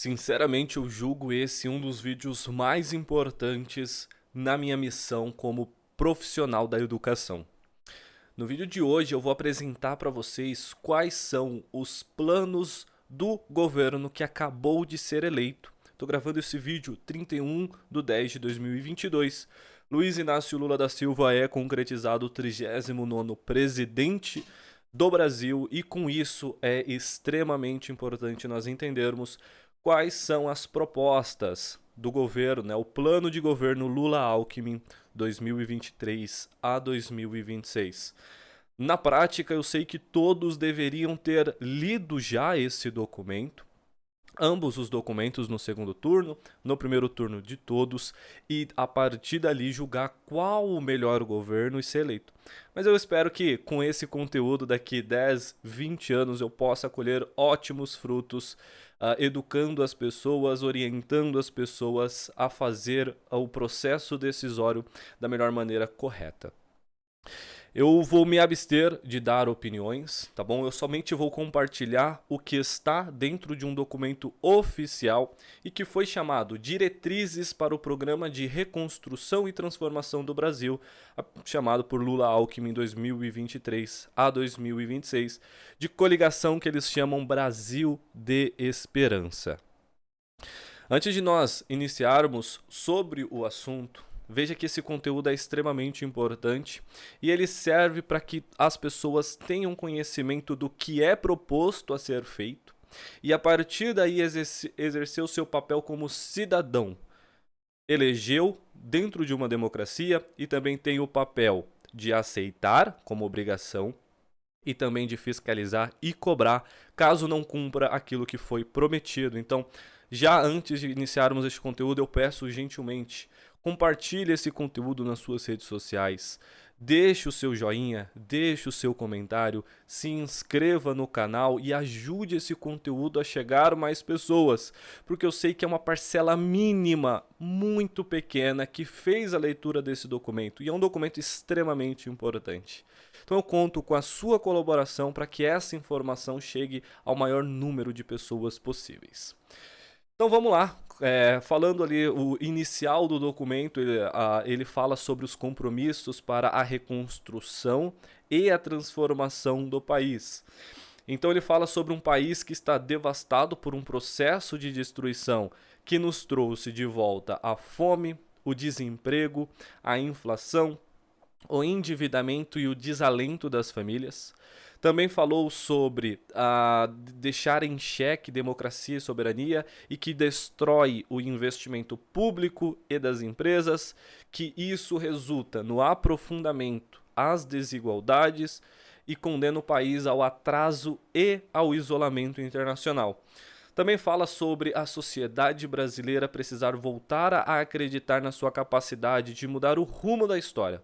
Sinceramente, eu julgo esse um dos vídeos mais importantes na minha missão como profissional da educação. No vídeo de hoje eu vou apresentar para vocês quais são os planos do governo que acabou de ser eleito. Estou gravando esse vídeo 31/10/2022. Luiz Inácio Lula da Silva é concretizado o 39º presidente do Brasil e com isso é extremamente importante nós entendermos quais são as propostas do governo, o plano de governo Lula-Alckmin 2023 a 2026. Na prática, eu sei que todos deveriam ter lido já esse documento, ambos os documentos no segundo turno, no primeiro turno de todos, e a partir dali julgar qual o melhor governo e ser eleito. Mas eu espero que com esse conteúdo daqui 10, 20 anos eu possa colher ótimos frutos, educando as pessoas, orientando as pessoas a fazer o processo decisório da melhor maneira correta. Eu vou me abster de dar opiniões, tá bom? Eu somente vou compartilhar o que está dentro de um documento oficial e que foi chamado Diretrizes para o Programa de Reconstrução e Transformação do Brasil, chamado por Lula-Alckmin 2023 a 2026, de coligação que eles chamam Brasil de Esperança. Antes de nós iniciarmos sobre o assunto, veja que esse conteúdo é extremamente importante e ele serve para que as pessoas tenham conhecimento do que é proposto a ser feito e a partir daí exercer o seu papel como cidadão. Elegeu dentro de uma democracia e também tem o papel de aceitar como obrigação e também de fiscalizar e cobrar caso não cumpra aquilo que foi prometido. Então, já antes de iniciarmos este conteúdo, eu peço gentilmente, compartilhe esse conteúdo nas suas redes sociais, deixe o seu joinha, deixe o seu comentário, se inscreva no canal e ajude esse conteúdo a chegar a mais pessoas, porque eu sei que é uma parcela mínima, muito pequena, que fez a leitura desse documento e é um documento extremamente importante. Então eu conto com a sua colaboração para que essa informação chegue ao maior número de pessoas possíveis. Então vamos lá, falando ali o inicial do documento, ele fala sobre os compromissos para a reconstrução e a transformação do país. Então ele fala sobre um país que está devastado por um processo de destruição que nos trouxe de volta a fome, o desemprego, a inflação, o endividamento e o desalento das famílias. Também falou sobre deixar em xeque democracia e soberania e que destrói o investimento público e das empresas, que isso resulta no aprofundamento às desigualdades e condena o país ao atraso e ao isolamento internacional. Também fala sobre a sociedade brasileira precisar voltar a acreditar na sua capacidade de mudar o rumo da história,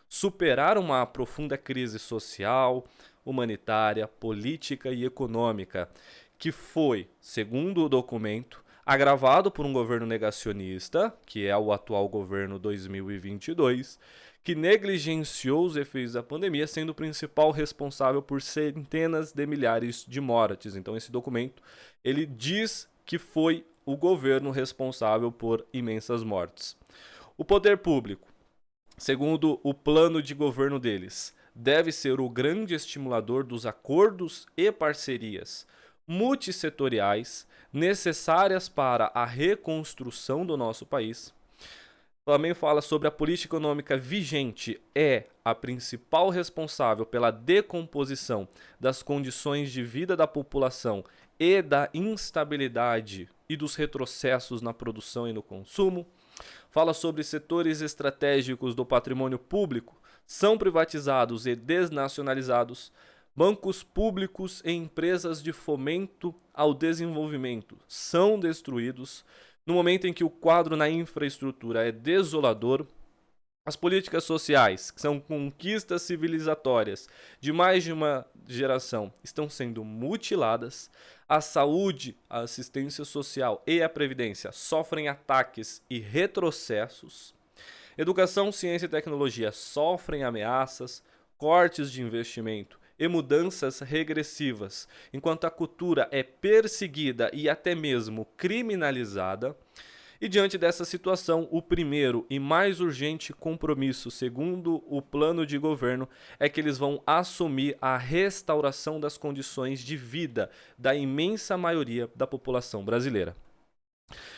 superar uma profunda crise social, humanitária, política e econômica, que foi, segundo o documento, agravado por um governo negacionista, que é o atual governo 2022, que negligenciou os efeitos da pandemia, sendo o principal responsável por centenas de milhares de mortes. Então esse documento, ele diz que foi o governo responsável por imensas mortes. O poder público, segundo o plano de governo deles, deve ser o grande estimulador dos acordos e parcerias multissetoriais necessárias para a reconstrução do nosso país. Também fala sobre a política econômica vigente é a principal responsável pela decomposição das condições de vida da população e da instabilidade e dos retrocessos na produção e no consumo. Fala sobre setores estratégicos do patrimônio público são privatizados e desnacionalizados, bancos públicos e empresas de fomento ao desenvolvimento são destruídos, no momento em que o quadro na infraestrutura é desolador. As políticas sociais, que são conquistas civilizatórias de mais de uma geração, estão sendo mutiladas. A saúde, a assistência social e a previdência sofrem ataques e retrocessos. Educação, ciência e tecnologia sofrem ameaças, cortes de investimento e mudanças regressivas, enquanto a cultura é perseguida e até mesmo criminalizada. E diante dessa situação, o primeiro e mais urgente compromisso, segundo o plano de governo, é que eles vão assumir a restauração das condições de vida da imensa maioria da população brasileira.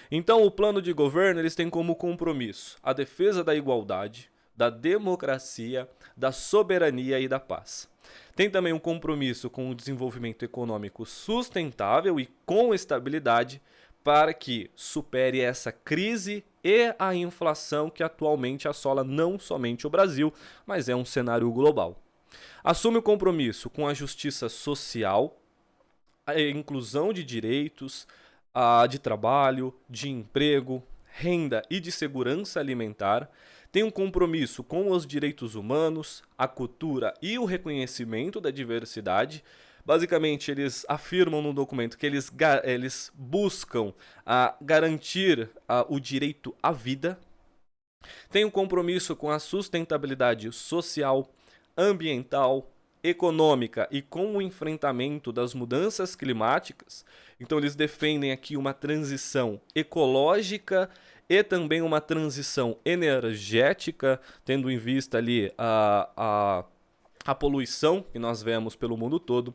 Então, o plano de governo eles têm como compromisso a defesa da igualdade, da democracia, da soberania e da paz. Tem também um compromisso com o desenvolvimento econômico sustentável e com estabilidade, para que supere essa crise e a inflação que atualmente assola não somente o Brasil, mas é um cenário global. Assume o compromisso com a justiça social, a inclusão de direitos, de trabalho, de emprego, renda e de segurança alimentar. Tem um compromisso com os direitos humanos, a cultura e o reconhecimento da diversidade. Basicamente, eles afirmam no documento que eles buscam garantir o direito à vida. Tem um compromisso com a sustentabilidade social, ambiental, econômica e com o enfrentamento das mudanças climáticas. Então, eles defendem aqui uma transição ecológica e também uma transição energética, tendo em vista ali a poluição que nós vemos pelo mundo todo.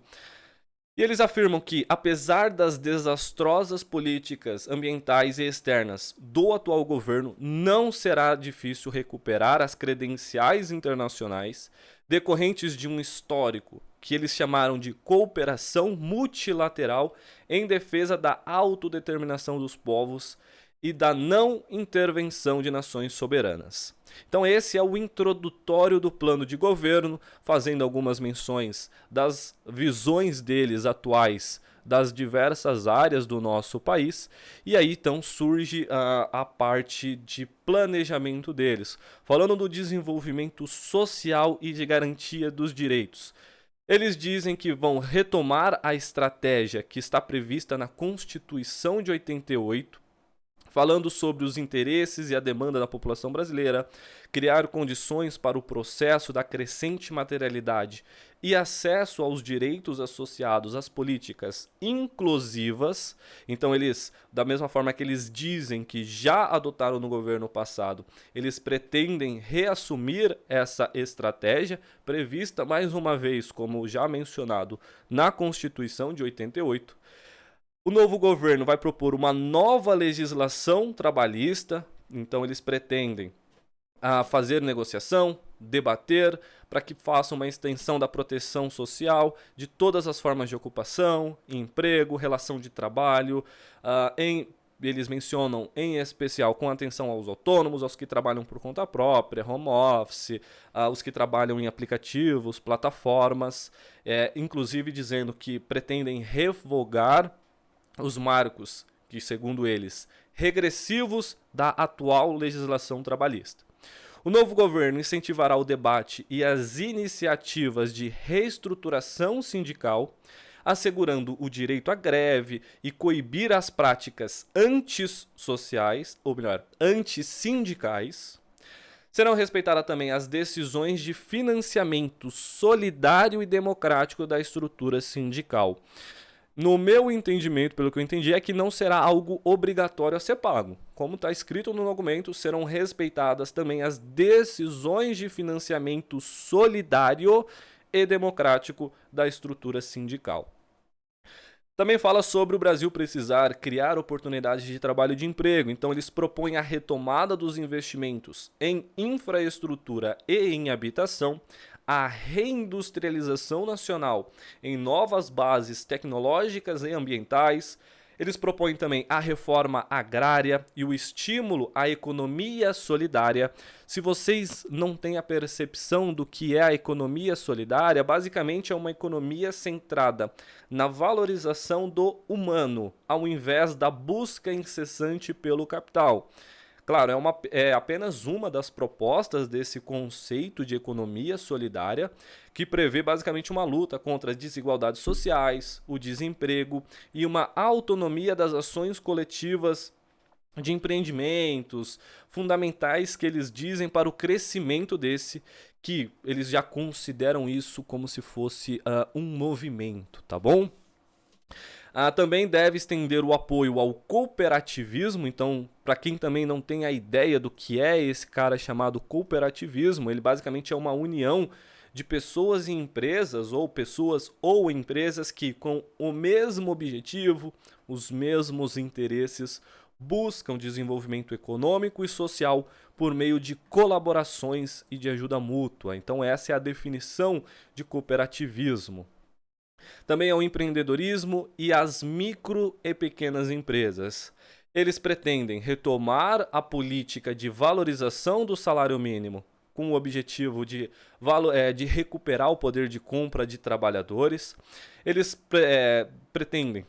E eles afirmam que, apesar das desastrosas políticas ambientais e externas do atual governo, não será difícil recuperar as credenciais internacionais decorrentes de um histórico que eles chamaram de cooperação multilateral em defesa da autodeterminação dos povos e da não intervenção de nações soberanas. Então esse é o introdutório do plano de governo, fazendo algumas menções das visões deles atuais das diversas áreas do nosso país, e aí então surge a parte de planejamento deles, falando do desenvolvimento social e de garantia dos direitos. Eles dizem que vão retomar a estratégia que está prevista na Constituição de 88, falando sobre os interesses e a demanda da população brasileira, criar condições para o processo da crescente materialidade e acesso aos direitos associados às políticas inclusivas. Então eles, da mesma forma que eles dizem que já adotaram no governo passado, eles pretendem reassumir essa estratégia prevista mais uma vez, como já mencionado, na Constituição de 88. O novo governo vai propor uma nova legislação trabalhista, então eles pretendem fazer negociação, debater, para que façam uma extensão da proteção social de todas as formas de ocupação, emprego, relação de trabalho, eles mencionam em especial com atenção aos autônomos, aos que trabalham por conta própria, home office, os que trabalham em aplicativos, plataformas, inclusive dizendo que pretendem revogar os marcos que, segundo eles, regressivos da atual legislação trabalhista. O novo governo incentivará o debate e as iniciativas de reestruturação sindical, assegurando o direito à greve e coibir as práticas antissociais, ou melhor, antissindicais. Serão respeitadas também as decisões de financiamento solidário e democrático da estrutura sindical. No meu entendimento, pelo que eu entendi, é que não será algo obrigatório a ser pago. Como está escrito no documento, serão respeitadas também as decisões de financiamento solidário e democrático da estrutura sindical. Também fala sobre o Brasil precisar criar oportunidades de trabalho e de emprego. Então, eles propõem a retomada dos investimentos em infraestrutura e em habitação, a reindustrialização nacional em novas bases tecnológicas e ambientais. Eles propõem também a reforma agrária e o estímulo à economia solidária. Se vocês não têm a percepção do que é a economia solidária, basicamente é uma economia centrada na valorização do humano, ao invés da busca incessante pelo capital. Claro, é apenas uma das propostas desse conceito de economia solidária, que prevê basicamente uma luta contra as desigualdades sociais, o desemprego e uma autonomia das ações coletivas de empreendimentos fundamentais que eles dizem para o crescimento desse, que eles já consideram isso como se fosse um movimento, tá bom? Também deve estender o apoio ao cooperativismo. Então, para quem também não tem a ideia do que é esse cara chamado cooperativismo, ele basicamente é uma união de pessoas e empresas, ou pessoas ou empresas que, com o mesmo objetivo, os mesmos interesses, buscam desenvolvimento econômico e social por meio de colaborações e de ajuda mútua. Então, essa é a definição de cooperativismo. Também ao empreendedorismo e às micro e pequenas empresas. Eles pretendem retomar a política de valorização do salário mínimo, com o objetivo de recuperar o poder de compra de trabalhadores. Eles pretendem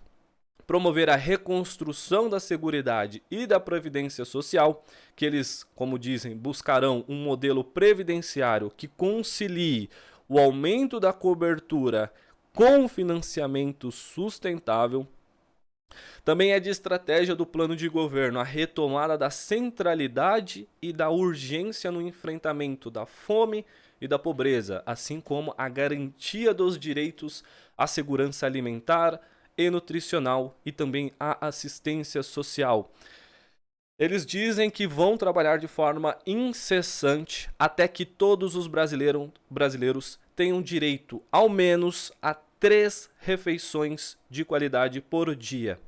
promover a reconstrução da Seguridade e da Previdência Social, que eles, como dizem, buscarão um modelo previdenciário que concilie o aumento da cobertura com financiamento sustentável. Também é de estratégia do plano de governo a retomada da centralidade e da urgência no enfrentamento da fome e da pobreza, assim como a garantia dos direitos à segurança alimentar e nutricional e também à assistência social. Eles dizem que vão trabalhar de forma incessante até que todos os brasileiros tenham direito, ao menos, a 3 refeições de qualidade por dia.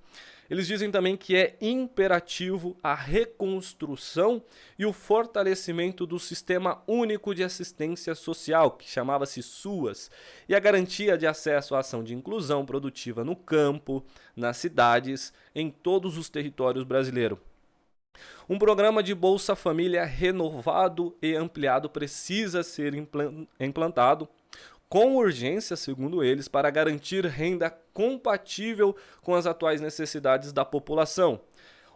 Eles dizem também que é imperativo a reconstrução e o fortalecimento do Sistema Único de Assistência Social, que chamava-se SUAS, e a garantia de acesso à ação de inclusão produtiva no campo, nas cidades, em todos os territórios brasileiros. Um programa de Bolsa Família renovado e ampliado precisa ser implantado com urgência, segundo eles, para garantir renda compatível com as atuais necessidades da população.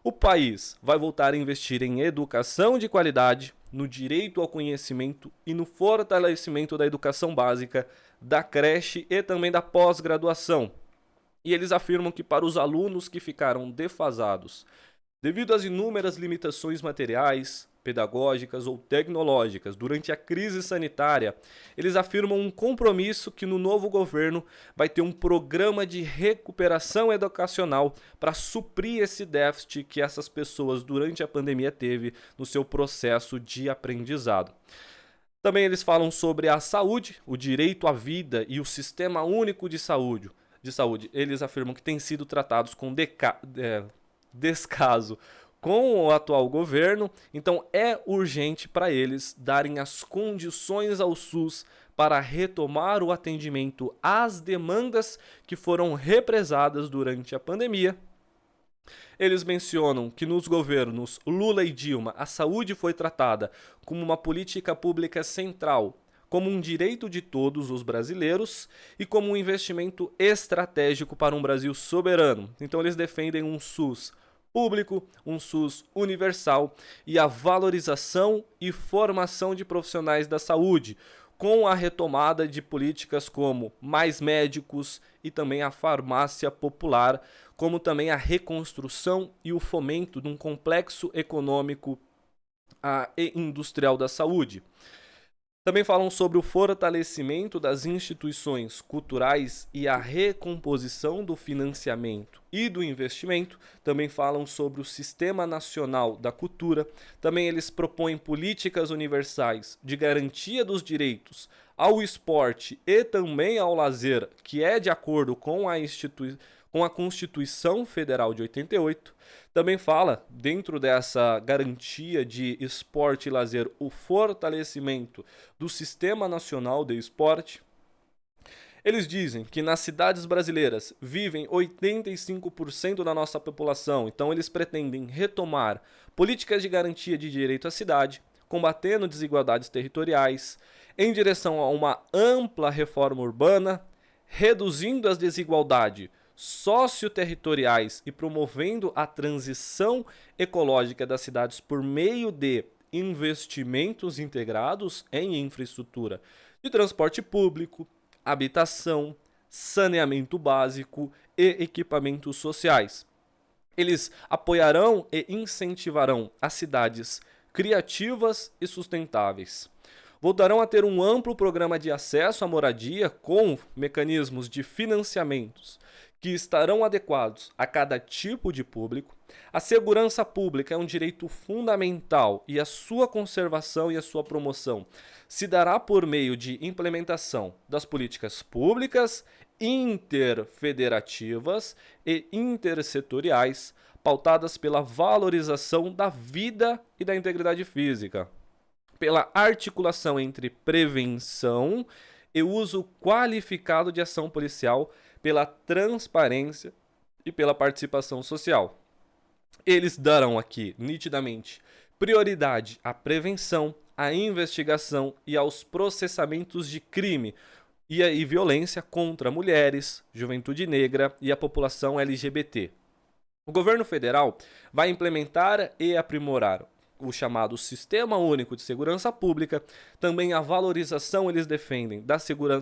O país vai voltar a investir em educação de qualidade, no direito ao conhecimento e no fortalecimento da educação básica, da creche e também da pós-graduação. E eles afirmam que para os alunos que ficaram defasados devido às inúmeras limitações materiais, pedagógicas ou tecnológicas durante a crise sanitária, eles afirmam um compromisso que no novo governo vai ter um programa de recuperação educacional para suprir esse déficit que essas pessoas durante a pandemia teve no seu processo de aprendizado. Também eles falam sobre a saúde, o direito à vida e o Sistema Único de Saúde. Eles afirmam que têm sido tratados com descaso com o atual governo, então é urgente para eles darem as condições ao SUS para retomar o atendimento às demandas que foram represadas durante a pandemia. Eles mencionam que nos governos Lula e Dilma a saúde foi tratada como uma política pública central, como um direito de todos os brasileiros e como um investimento estratégico para um Brasil soberano. Então eles defendem um SUS público, um SUS universal e a valorização e formação de profissionais da saúde, com a retomada de políticas como mais médicos e também a farmácia popular, como também a reconstrução e o fomento de um complexo econômico e industrial da saúde. Também falam sobre o fortalecimento das instituições culturais e a recomposição do financiamento e do investimento. Também falam sobre o Sistema Nacional da Cultura. Também eles propõem políticas universais de garantia dos direitos ao esporte e também ao lazer, que é de acordo com a Constituição Federal de 88. Também fala, dentro dessa garantia de esporte e lazer, o fortalecimento do Sistema Nacional de Esporte. Eles dizem que nas cidades brasileiras vivem 85% da nossa população, então eles pretendem retomar políticas de garantia de direito à cidade, combatendo desigualdades territoriais, em direção a uma ampla reforma urbana, reduzindo as desigualdades socioterritoriais e promovendo a transição ecológica das cidades por meio de investimentos integrados em infraestrutura de transporte público, habitação, saneamento básico e equipamentos sociais. Eles apoiarão e incentivarão as cidades criativas e sustentáveis. Voltarão a ter um amplo programa de acesso à moradia com mecanismos de financiamentos que estarão adequados a cada tipo de público. A segurança pública é um direito fundamental e a sua conservação e a sua promoção se dará por meio de implementação das políticas públicas interfederativas e intersetoriais, pautadas pela valorização da vida e da integridade física, pela articulação entre prevenção e uso qualificado de ação policial, pela transparência e pela participação social. Eles darão aqui, nitidamente, prioridade à prevenção, à investigação e aos processamentos de crime e violência contra mulheres, juventude negra e a população LGBT. O governo federal vai implementar e aprimorar o chamado Sistema Único de Segurança Pública, também a valorização eles defendem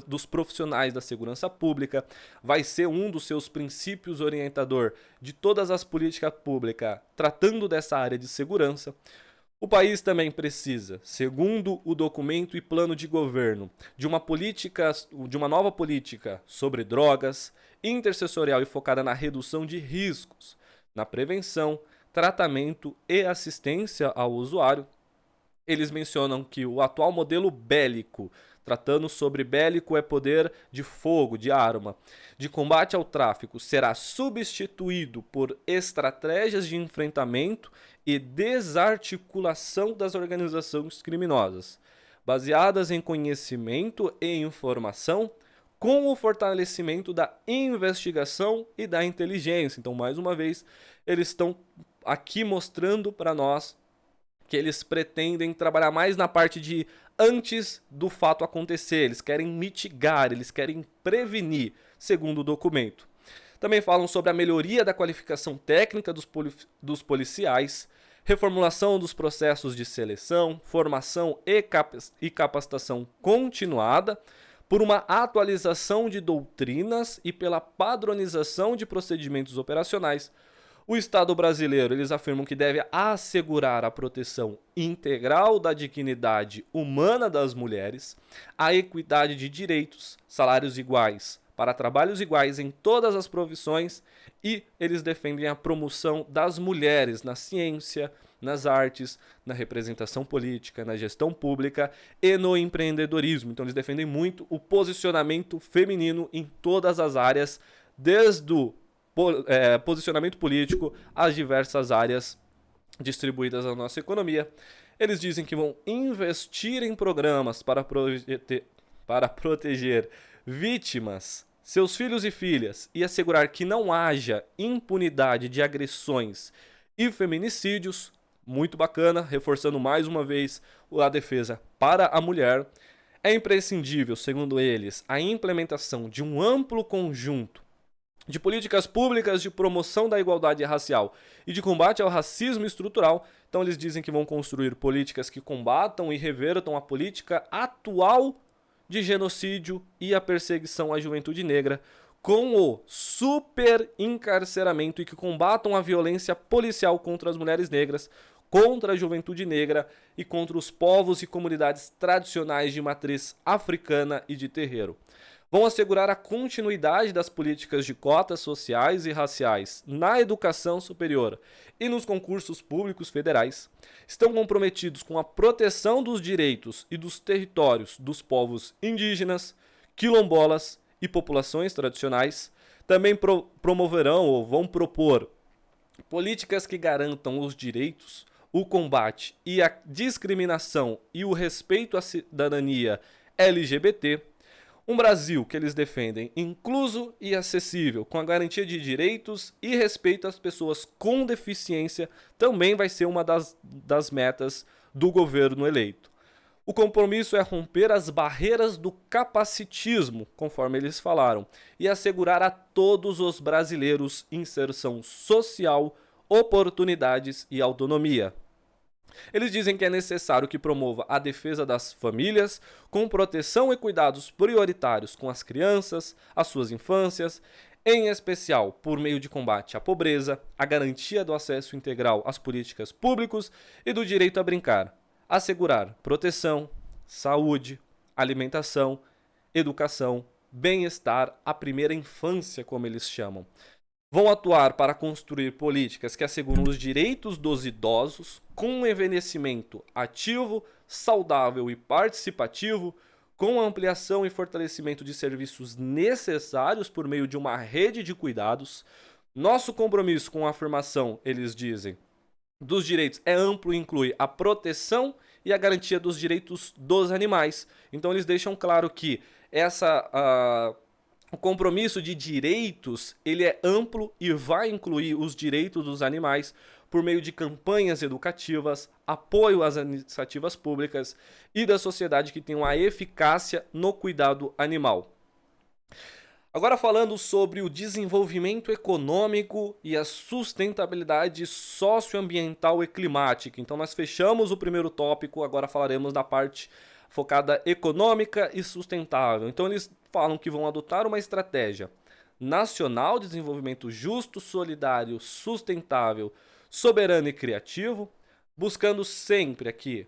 dos profissionais da segurança pública, vai ser um dos seus princípios orientador de todas as políticas públicas tratando dessa área de segurança. O país também precisa, segundo o documento e plano de governo, de uma nova política sobre drogas, intersetorial e focada na redução de riscos, na prevenção, tratamento e assistência ao usuário. Eles mencionam que o atual modelo bélico, tratando sobre bélico é poder de fogo, de arma, de combate ao tráfico, será substituído por estratégias de enfrentamento e desarticulação das organizações criminosas, baseadas em conhecimento e informação, com o fortalecimento da investigação e da inteligência. Então, mais uma vez, eles estão aqui mostrando para nós que eles pretendem trabalhar mais na parte de antes do fato acontecer. Eles querem mitigar, eles querem prevenir, segundo o documento. Também falam sobre a melhoria da qualificação técnica dos policiais, reformulação dos processos de seleção, formação e capacitação continuada, por uma atualização de doutrinas e pela padronização de procedimentos operacionais. O Estado brasileiro, eles afirmam que deve assegurar a proteção integral da dignidade humana das mulheres, a equidade de direitos, salários iguais para trabalhos iguais em todas as profissões e eles defendem a promoção das mulheres na ciência, nas artes, na representação política, na gestão pública e no empreendedorismo. Então eles defendem muito o posicionamento feminino em todas as áreas, desde o posicionamento político às diversas áreas distribuídas na nossa economia. Eles dizem que vão investir em programas para proteger vítimas, seus filhos e filhas, e assegurar que não haja impunidade de agressões e feminicídios. Muito bacana, reforçando mais uma vez a defesa para a mulher. É imprescindível, segundo eles, a implementação de um amplo conjunto de políticas públicas de promoção da igualdade racial e de combate ao racismo estrutural. Então eles dizem que vão construir políticas que combatam e revertam a política atual de genocídio e a perseguição à juventude negra, com o superencarceramento e que combatam a violência policial contra as mulheres negras, contra a juventude negra e contra os povos e comunidades tradicionais de matriz africana e de terreiro. Vão assegurar a continuidade das políticas de cotas sociais e raciais na educação superior e nos concursos públicos federais. Estão comprometidos com a proteção dos direitos e dos territórios dos povos indígenas, quilombolas e populações tradicionais. Também promoverão ou vão propor políticas que garantam os direitos, o combate e a discriminação e o respeito à cidadania LGBT. Um Brasil que eles defendem incluso e acessível, com a garantia de direitos e respeito às pessoas com deficiência, também vai ser uma das metas do governo eleito. O compromisso é romper as barreiras do capacitismo, conforme eles falaram, e assegurar a todos os brasileiros inserção social, oportunidades e autonomia. Eles dizem que é necessário que promova a defesa das famílias, com proteção e cuidados prioritários com as crianças, as suas infâncias, em especial por meio de combate à pobreza, a garantia do acesso integral às políticas públicas e do direito a brincar, assegurar proteção, saúde, alimentação, educação, bem-estar, a primeira infância, como eles chamam. Vão atuar para construir políticas que asseguram os direitos dos idosos com um envelhecimento ativo, saudável e participativo, com a ampliação e fortalecimento de serviços necessários por meio de uma rede de cuidados. Nosso compromisso com a afirmação, eles dizem, dos direitos é amplo e inclui a proteção e a garantia dos direitos dos animais. Então eles deixam claro que o compromisso de direitos ele é amplo e vai incluir os direitos dos animais por meio de campanhas educativas, apoio às iniciativas públicas e da sociedade que tenham a eficácia no cuidado animal. Agora falando sobre o desenvolvimento econômico e a sustentabilidade socioambiental e climática. Então nós fechamos o primeiro tópico, agora falaremos da parte focada econômica e sustentável. Então eles falam que vão adotar uma estratégia nacional de desenvolvimento justo, solidário, sustentável, soberano e criativo, buscando sempre aqui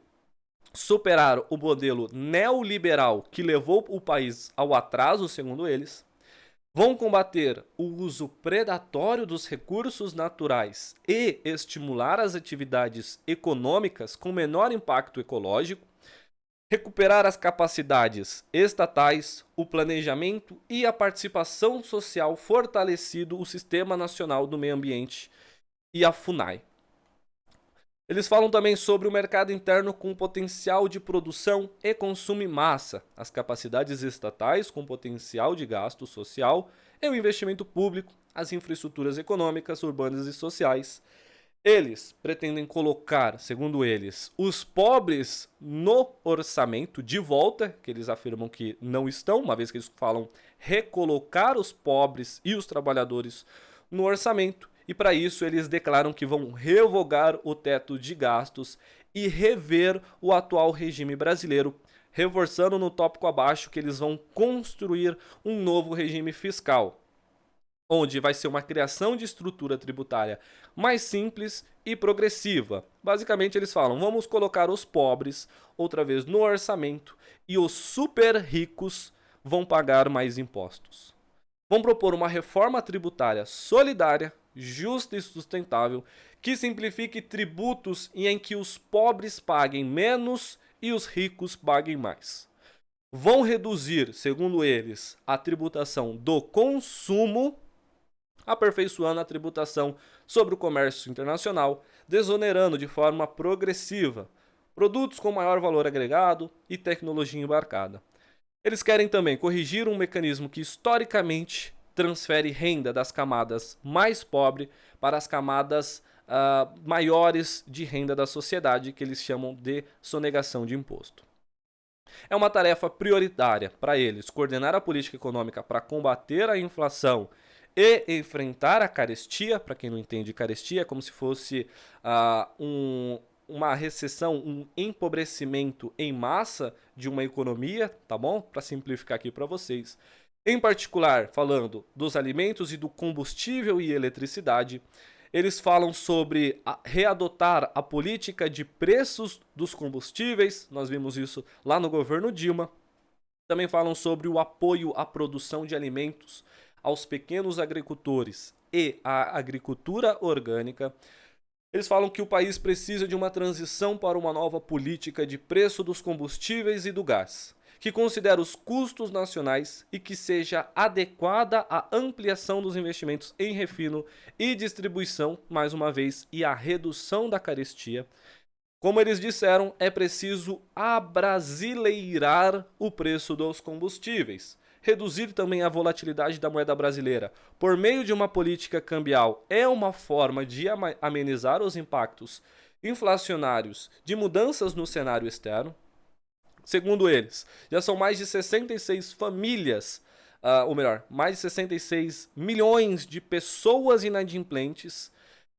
superar o modelo neoliberal que levou o país ao atraso, segundo eles. Vão combater o uso predatório dos recursos naturais e estimular as atividades econômicas com menor impacto ecológico, recuperar as capacidades estatais, o planejamento e a participação social, fortalecido o Sistema Nacional do Meio Ambiente e a FUNAI. Eles falam também sobre o mercado interno com potencial de produção e consumo em massa, as capacidades estatais com potencial de gasto social e o investimento público, as infraestruturas econômicas, urbanas e sociais. Eles pretendem colocar, segundo eles, os pobres no orçamento de volta, que eles afirmam que não estão, uma vez que eles falam recolocar os pobres e os trabalhadores no orçamento. E para isso eles declaram que vão revogar o teto de gastos e rever o atual regime brasileiro, reforçando no tópico abaixo que eles vão construir um novo regime fiscal, onde vai ser uma criação de estrutura tributária mais simples e progressiva. Basicamente eles falam, vamos colocar os pobres outra vez no orçamento e os super ricos vão pagar mais impostos. Vão propor uma reforma tributária solidária, justa e sustentável, que simplifique tributos e em que os pobres paguem menos e os ricos paguem mais. Vão reduzir, segundo eles, a tributação do consumo, aperfeiçoando a tributação sobre o comércio internacional, desonerando de forma progressiva produtos com maior valor agregado e tecnologia embarcada. Eles querem também corrigir um mecanismo que historicamente transfere renda das camadas mais pobres para as camadas maiores de renda da sociedade, que eles chamam de sonegação de imposto. É uma tarefa prioritária para eles coordenar a política econômica para combater a inflação e enfrentar a carestia. Para quem não entende, carestia é como se fosse uma recessão, um empobrecimento em massa de uma economia, tá bom? Para simplificar aqui para vocês. Em particular, falando dos alimentos e do combustível e eletricidade, eles falam sobre readotar a política de preços dos combustíveis, nós vimos isso lá no governo Dilma. Também falam sobre o apoio à produção de alimentos aos pequenos agricultores e à agricultura orgânica. Eles falam que o país precisa de uma transição para uma nova política de preço dos combustíveis e do gás, que considere os custos nacionais e que seja adequada à ampliação dos investimentos em refino e distribuição, mais uma vez, e à redução da carestia. Como eles disseram, é preciso abrasileirar o preço dos combustíveis, reduzir também a volatilidade da moeda brasileira por meio de uma política cambial é uma forma de amenizar os impactos inflacionários de mudanças no cenário externo. Segundo eles, já são mais de 66 famílias, ou melhor, mais de 66 milhões de pessoas inadimplentes,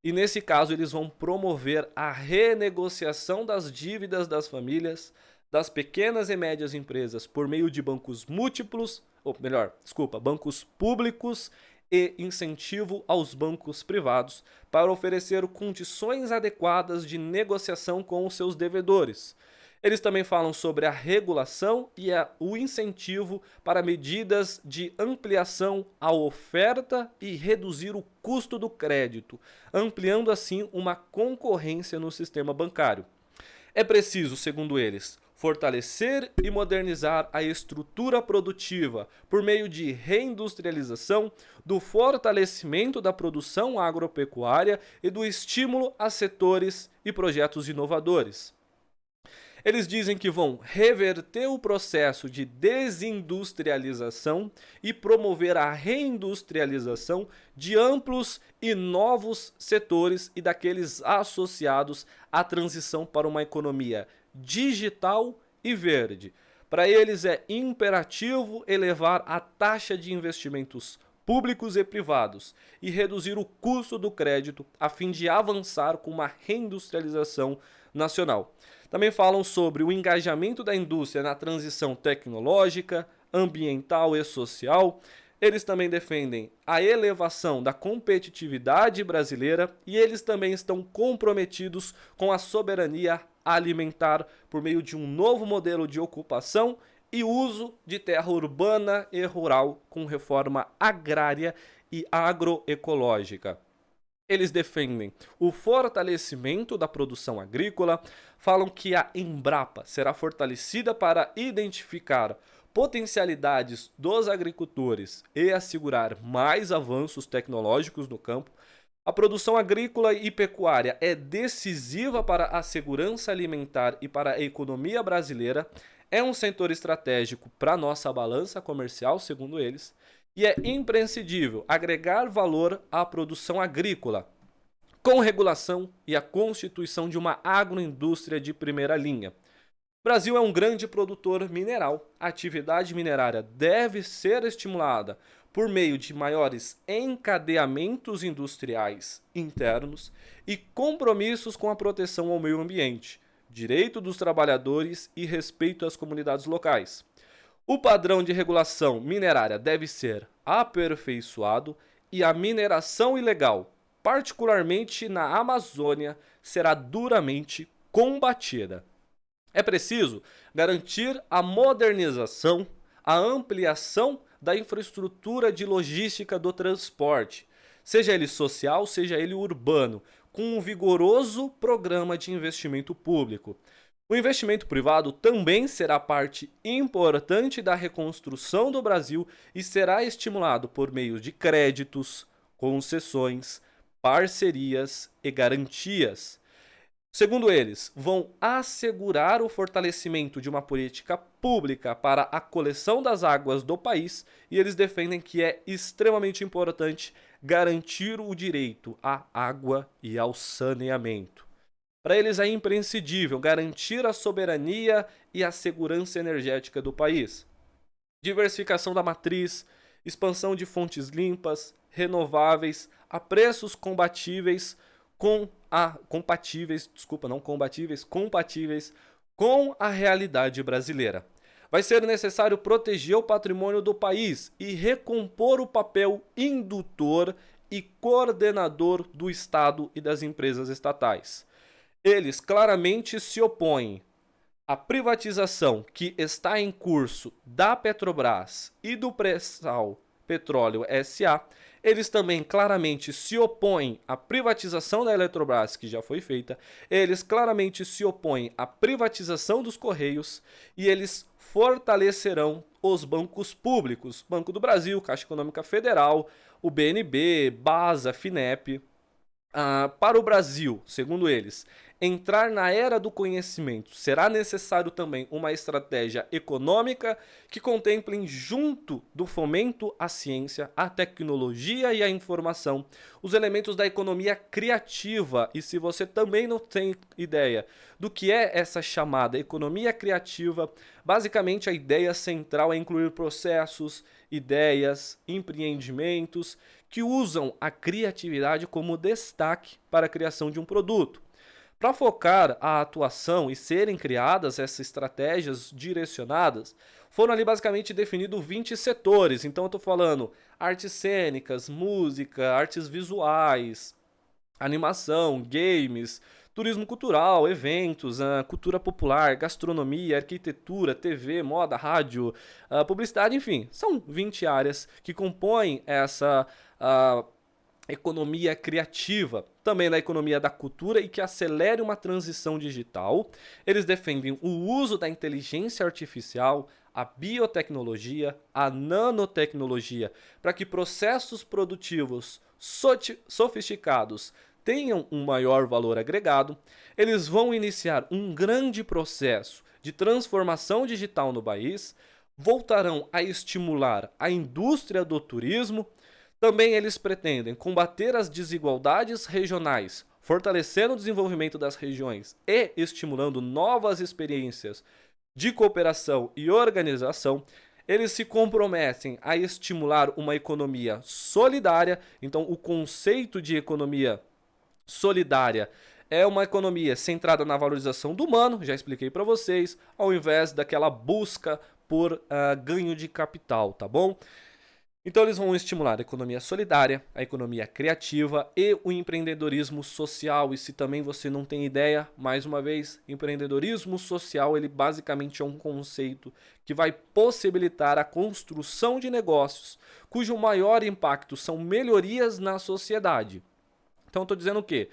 e nesse caso eles vão promover a renegociação das dívidas das famílias, das pequenas e médias empresas por meio de bancos múltiplos, ou melhor, bancos públicos e incentivo aos bancos privados para oferecer condições adequadas de negociação com os seus devedores. Eles também falam sobre a regulação e o incentivo para medidas de ampliação à oferta e reduzir o custo do crédito, ampliando assim uma concorrência no sistema bancário. É preciso, segundo eles, fortalecer e modernizar a estrutura produtiva por meio de reindustrialização, do fortalecimento da produção agropecuária e do estímulo a setores e projetos inovadores. Eles dizem que vão reverter o processo de desindustrialização e promover a reindustrialização de amplos e novos setores e daqueles associados à transição para uma economia digital e verde. Para eles é imperativo elevar a taxa de investimentos públicos e privados e reduzir o custo do crédito a fim de avançar com uma reindustrialização nacional. Também falam sobre o engajamento da indústria na transição tecnológica, ambiental e social. Eles também defendem a elevação da competitividade brasileira e eles também estão comprometidos com a soberania alimentar por meio de um novo modelo de ocupação e uso de terra urbana e rural com reforma agrária e agroecológica. Eles defendem o fortalecimento da produção agrícola, falam que a Embrapa será fortalecida para identificar potencialidades dos agricultores e assegurar mais avanços tecnológicos no campo. A produção agrícola e pecuária é decisiva para a segurança alimentar e para a economia brasileira, é um setor estratégico para a nossa balança comercial, segundo eles, e é imprescindível agregar valor à produção agrícola, com regulação e a constituição de uma agroindústria de primeira linha. O Brasil é um grande produtor mineral. A atividade minerária deve ser estimulada por meio de maiores encadeamentos industriais internos e compromissos com a proteção ao meio ambiente, direito dos trabalhadores e respeito às comunidades locais. O padrão de regulação minerária deve ser aperfeiçoado e a mineração ilegal, particularmente na Amazônia, será duramente combatida. É preciso garantir a modernização, a ampliação da infraestrutura de logística do transporte, seja ele social, seja ele urbano, com um vigoroso programa de investimento público. O investimento privado também será parte importante da reconstrução do Brasil e será estimulado por meio de créditos, concessões, parcerias e garantias. Segundo eles, vão assegurar o fortalecimento de uma política pública para a coleção das águas do país e eles defendem que é extremamente importante garantir o direito à água e ao saneamento. Para eles é imprescindível garantir a soberania e a segurança energética do país. Diversificação da matriz, expansão de fontes limpas, renováveis, a preços compatíveis com a realidade brasileira. Vai ser necessário proteger o patrimônio do país e recompor o papel indutor e coordenador do Estado e das empresas estatais. Eles claramente se opõem à privatização que está em curso da Petrobras e do Pré-Sal Petróleo S.A., eles também claramente se opõem à privatização da Eletrobras, que já foi feita, eles claramente se opõem à privatização dos Correios e eles fortalecerão os bancos públicos, Banco do Brasil, Caixa Econômica Federal, o BNB, BASA, FINEP. Para o Brasil, segundo eles, entrar na era do conhecimento, será necessário também uma estratégia econômica que contemple, junto do fomento à ciência, à tecnologia e à informação, os elementos da economia criativa. E se você também não tem ideia do que é essa chamada economia criativa, basicamente a ideia central é incluir processos, ideias, empreendimentos que usam a criatividade como destaque para a criação de um produto. Para focar a atuação e serem criadas essas estratégias direcionadas, foram ali basicamente definidos 20 setores. Então eu estou falando artes cênicas, música, artes visuais, animação, games, turismo cultural, eventos, cultura popular, gastronomia, arquitetura, TV, moda, rádio, publicidade, enfim, são 20 áreas que compõem essa economia criativa, também da economia da cultura e que acelere uma transição digital. Eles defendem o uso da inteligência artificial, a biotecnologia, a nanotecnologia, para que processos produtivos sofisticados tenham um maior valor agregado. Eles vão iniciar um grande processo de transformação digital no país, voltarão a estimular a indústria do turismo. Também eles pretendem combater as desigualdades regionais, fortalecendo o desenvolvimento das regiões e estimulando novas experiências de cooperação e organização. Eles se comprometem a estimular uma economia solidária. Então, o conceito de economia solidária é uma economia centrada na valorização do humano, já expliquei para vocês, ao invés daquela busca por ganho de capital, tá bom? Então eles vão estimular a economia solidária, a economia criativa e o empreendedorismo social. E se também você não tem ideia, mais uma vez, empreendedorismo social, ele basicamente é um conceito que vai possibilitar a construção de negócios, cujo maior impacto são melhorias na sociedade. Então eu estou dizendo o quê?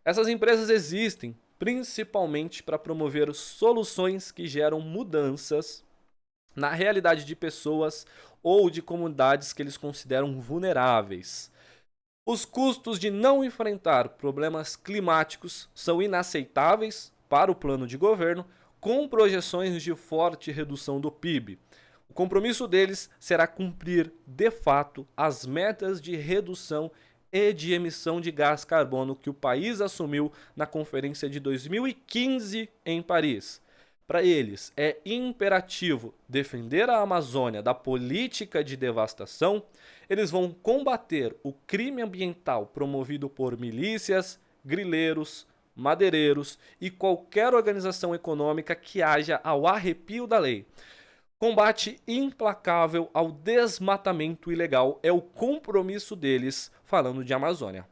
Essas empresas existem principalmente para promover soluções que geram mudanças na realidade de pessoas ou de comunidades que eles consideram vulneráveis. Os custos de não enfrentar problemas climáticos são inaceitáveis para o plano de governo, com projeções de forte redução do PIB. O compromisso deles será cumprir, de fato, as metas de redução e de emissão de gás carbono que o país assumiu na Conferência de 2015 em Paris. Para eles, é imperativo defender a Amazônia da política de devastação. Eles vão combater o crime ambiental promovido por milícias, grileiros, madeireiros e qualquer organização econômica que haja ao arrepio da lei. Combate implacável ao desmatamento ilegal é o compromisso deles, falando de Amazônia.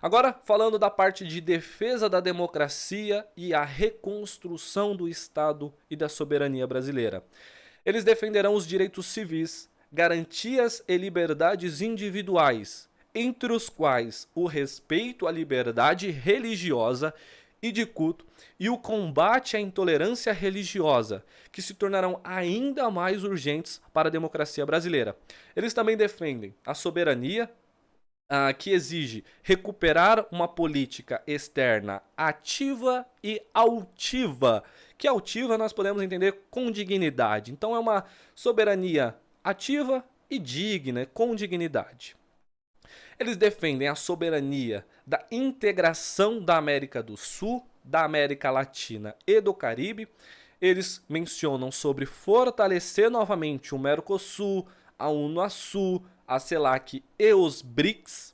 Agora, falando da parte de defesa da democracia e a reconstrução do Estado e da soberania brasileira. Eles defenderão os direitos civis, garantias e liberdades individuais, entre os quais o respeito à liberdade religiosa e de culto e o combate à intolerância religiosa, que se tornarão ainda mais urgentes para a democracia brasileira. Eles também defendem a soberania, que exige recuperar uma política externa ativa e altiva, que altiva nós podemos entender com dignidade. Então é uma soberania ativa e digna, com dignidade. Eles defendem a soberania da integração da América do Sul, da América Latina e do Caribe. Eles mencionam sobre fortalecer novamente o Mercosul, a Unasul, a CELAC e os BRICS.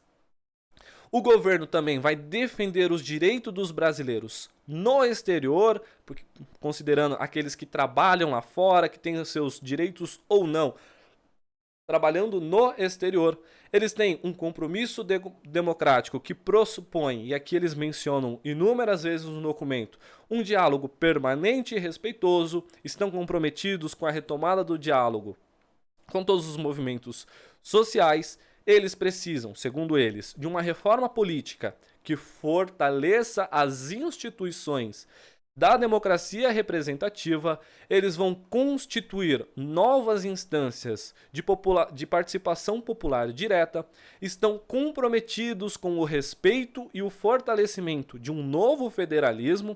O governo também vai defender os direitos dos brasileiros no exterior, considerando aqueles que trabalham lá fora, que têm os seus direitos ou não, trabalhando no exterior. Eles têm um compromisso democrático que pressupõe, e aqui eles mencionam inúmeras vezes no documento, um diálogo permanente e respeitoso. Estão comprometidos com a retomada do diálogo com todos os movimentos sociais. Eles precisam, segundo eles, de uma reforma política que fortaleça as instituições da democracia representativa. Eles vão constituir novas instâncias de participação popular direta, estão comprometidos com o respeito e o fortalecimento de um novo federalismo,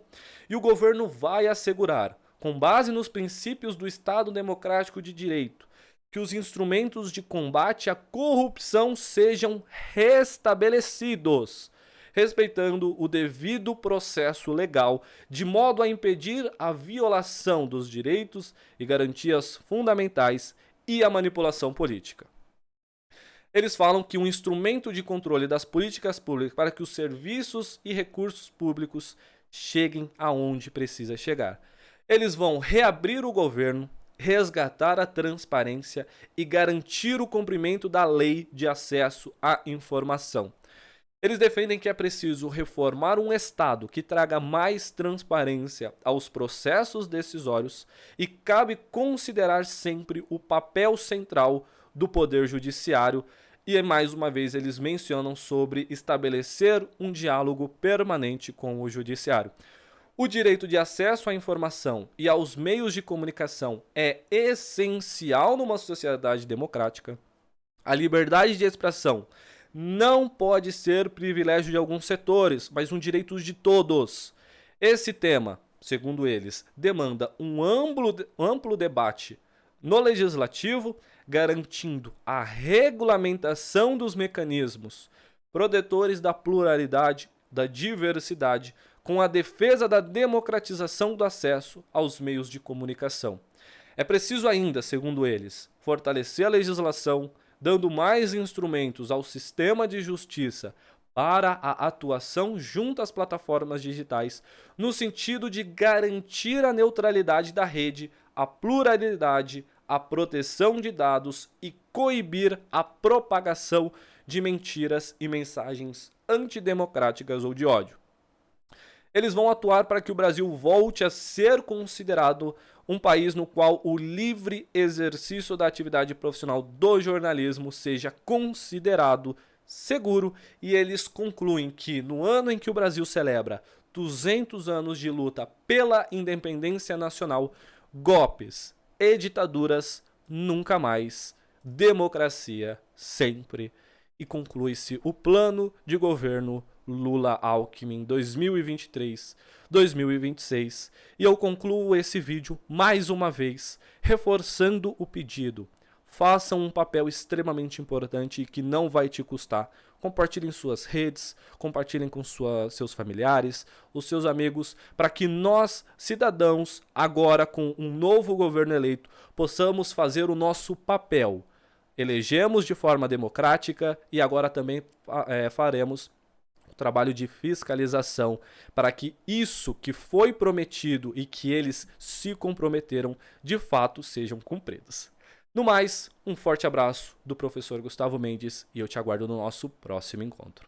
e o governo vai assegurar, com base nos princípios do Estado Democrático de Direito, que os instrumentos de combate à corrupção sejam restabelecidos, respeitando o devido processo legal, de modo a impedir a violação dos direitos e garantias fundamentais e a manipulação política. Eles falam que um instrumento de controle das políticas públicas para que os serviços e recursos públicos cheguem aonde precisa chegar. Eles vão reabrir o governo, resgatar a transparência e garantir o cumprimento da lei de acesso à informação. Eles defendem que é preciso reformar um Estado que traga mais transparência aos processos decisórios e cabe considerar sempre o papel central do Poder Judiciário. E mais uma vez eles mencionam sobre estabelecer um diálogo permanente com o Judiciário. O direito de acesso à informação e aos meios de comunicação é essencial numa sociedade democrática. A liberdade de expressão não pode ser privilégio de alguns setores, mas um direito de todos. Esse tema, segundo eles, demanda um amplo debate no legislativo, garantindo a regulamentação dos mecanismos protetores da pluralidade, da diversidade, com a defesa da democratização do acesso aos meios de comunicação. É preciso ainda, segundo eles, fortalecer a legislação, dando mais instrumentos ao sistema de justiça para a atuação junto às plataformas digitais, no sentido de garantir a neutralidade da rede, a pluralidade, a proteção de dados e coibir a propagação de mentiras e mensagens antidemocráticas ou de ódio. Eles vão atuar para que o Brasil volte a ser considerado um país no qual o livre exercício da atividade profissional do jornalismo seja considerado seguro, e eles concluem que no ano em que o Brasil celebra 200 anos de luta pela independência nacional, golpes e ditaduras nunca mais, democracia sempre. E conclui-se o plano de governo Lula-Alckmin 2023-2026. E eu concluo esse vídeo mais uma vez, reforçando o pedido. Façam um papel extremamente importante e que não vai te custar. Compartilhem em suas redes, compartilhem com seus familiares, os seus amigos, para que nós, cidadãos, agora com um novo governo eleito, possamos fazer o nosso papel. Elegemos de forma democrática e agora também faremos o trabalho de fiscalização para que isso que foi prometido e que eles se comprometeram de fato sejam cumpridos. No mais, um forte abraço do professor Gustavo Mendes e eu te aguardo no nosso próximo encontro.